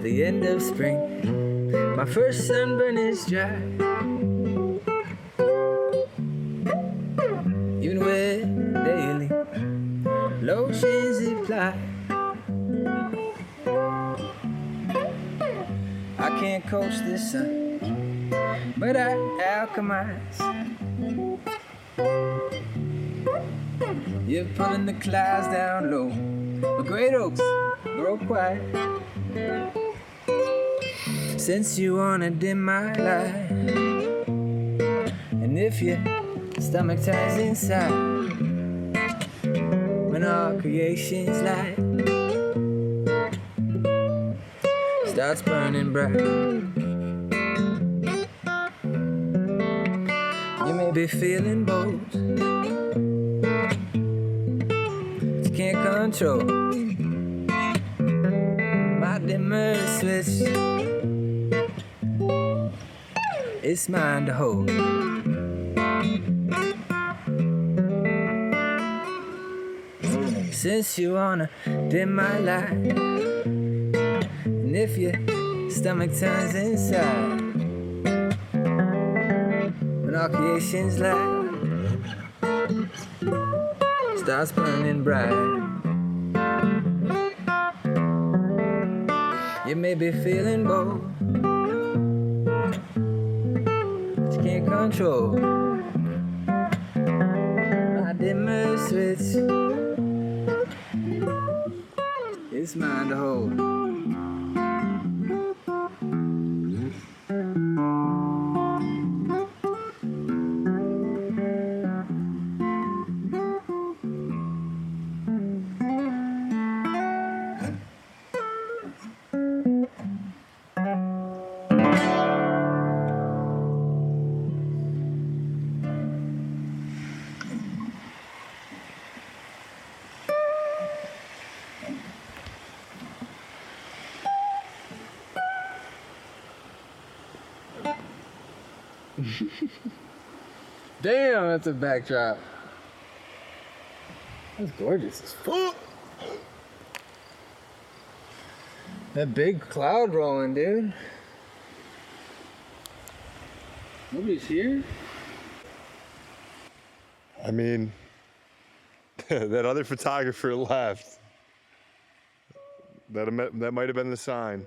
the end of spring. My first sunburn is dry. Even with daily lotions applied, I can't coach this sun, but I alchemize. You're pulling the clouds down low, the great oaks grow quiet. Since you wanna dim my light, and if your stomach turns inside, when all creation's light starts burning bright, you may be feeling bold, but you can't control my dimmer switch. It's mine to hold. Since you wanna dim my light, and if your stomach turns inside, when all creation's light starts burning bright, you may be feeling bold, but you can't control my dimmer switch. It's mine to hold. Damn, that's a backdrop. That's gorgeous as fuck. That big cloud rolling, dude. Nobody's here? I mean, that other photographer left. That might have been the sign.